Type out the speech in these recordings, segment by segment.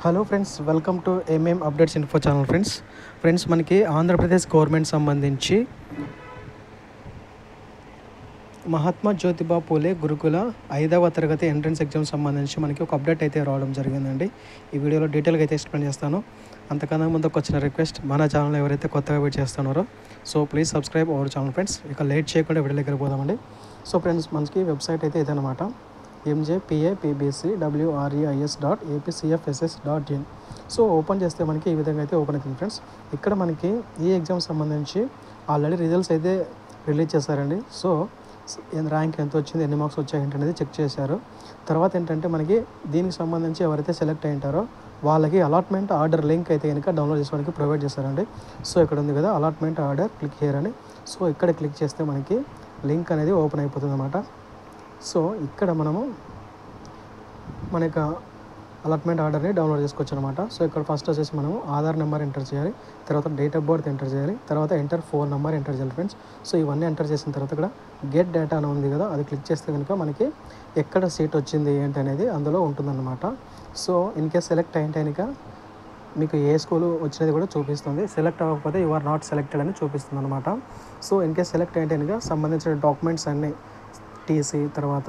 Hello friends, welcome to MM updates info channel. Friends మనకి Andhra Pradesh government సంబంధించి మహాత్మా జ్యోతిబా పూలే గురుకుల 5వ తరగతి ఎంట్రన్స్ ఎగ్జామ్ సంబంధించి మనకి ఒక అప్డేట్ అయితే రావడం జరిగిందండి. ఈ వీడియోలో డీటెయిల్గా అయితే ఎక్స్ప్లెయిన్ చేస్తాను. అంతకన్నా ముందుకు వచ్చిన రిక్వెస్ట్, మన ఛానల్ ఎవరైతే కొత్తగా వెయిట్ చేస్తున్నారో so please subscribe our channel friends. ఇక లేట్ చేయకుండా వీడియో దగ్గర పోదామండి. సో ఫ్రెండ్స్, మనకి వెబ్సైట్ అయితే ఇదనమాట, mjpapbcwris.apcfss.in. సో ఓపెన్ చేస్తే మనకి ఈ విధంగా అయితే ఓపెన్ అవుతుంది ఫ్రెండ్స్. ఇక్కడ మనకి ఈ ఎగ్జామ్ సంబంధించి ఆల్రెడీ రిజల్ట్స్ అయితే రిలీజ్ చేశారండి. సో ర్యాంక్ ఎంత వచ్చింది, ఎన్ని మార్క్స్ వచ్చాయి ఏంటనేది చెక్ చేశారు. తర్వాత ఏంటంటే మనకి దీనికి సంబంధించి ఎవరైతే సెలెక్ట్ అయ్యింటారో వాళ్ళకి అలాట్మెంట్ ఆర్డర్ లింక్ అయితే కనుక డౌన్లోడ్ చేసుకోవడానికి ప్రొవైడ్ చేశారండి. సో ఇక్కడ ఉంది కదా అలాట్మెంట్ ఆర్డర్, క్లిక్ హియర్ అని. సో ఇక్కడ క్లిక్ చేస్తే మనకి లింక్ అనేది ఓపెన్ అయిపోతుంది అన్నమాట. సో ఇక్కడ మనము మన యొక్క అలాట్మెంట్ ఆర్డర్ని డౌన్లోడ్ చేసుకోవచ్చు అనమాట. సో ఇక్కడ ఫస్ట్ వచ్చేసి మనము ఆధార్ నెంబర్ ఎంటర్ చేయాలి, తర్వాత డేట్ ఆఫ్ బర్త్ ఎంటర్ చేయాలి, తర్వాత ఎంటర్ ఫోన్ నెంబర్ ఎంటర్ చేయాలి ఫ్రెండ్స్. సో ఇవన్నీ ఎంటర్ చేసిన తర్వాత ఇక్కడ గెట్ డేటా అని ఉంది కదా, అది క్లిక్ చేస్తే కనుక మనకి ఎక్కడ సీట్ వచ్చింది ఏంటి అనేది అందులో ఉంటుందన్నమాట. సో ఇన్ కేస్ సెలెక్ట్ అయింటే కనుక మీకు ఏ స్కూల్ వచ్చినది కూడా చూపిస్తుంది. సెలెక్ట్ అవ్వకపోతే యు ఆర్ నాట్ సెలెక్టెడ్ అని చూపిస్తుంది అనమాట. సో ఇన్ కేస్ సెలెక్ట్ అయింటే కనుక సంబంధించిన డాక్యుమెంట్స్ అన్నీ, టీసీ, తర్వాత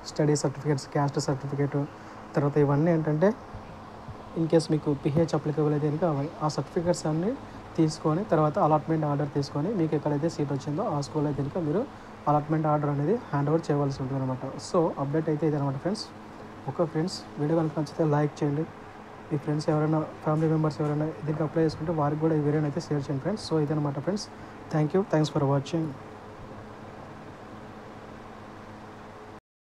స్టడీ సర్టిఫికేట్స్, క్యాస్ట్ సర్టిఫికేట్, తర్వాత ఇవన్నీ ఏంటంటే ఇన్ కేస్ మీకు పిహెచ్ అప్లికబుల్ అయితే కనుక ఆ సర్టిఫికేట్స్ అన్నీ తీసుకొని తర్వాత అలాట్మెంట్ ఆర్డర్ తీసుకొని మీకు ఎక్కడైతే సీట్ వచ్చిందో ఆ స్కూల్ అయితే కనుక మీరు అలాట్మెంట్ ఆర్డర్ అనేది హ్యాండ్ ఓవర్ చేయవలసి ఉంటుంది అనమాట. సో అప్డేట్ అయితే ఇదనమాట ఫ్రెండ్స్. ఓకే ఫ్రెండ్స్, వీడియో కనుక నచ్చితే లైక్ చేయండి. మీ ఫ్రెండ్స్ ఎవరైనా, ఫ్యామిలీ మెంబర్స్ ఎవరైనా దీనికి అప్లై చేసుకుంటే వారికి కూడా ఈ వీడియోని అయితే షేర్ చేయండి ఫ్రెండ్స్. సో ఇదనమాట ఫ్రెండ్స్. Thanks for watching.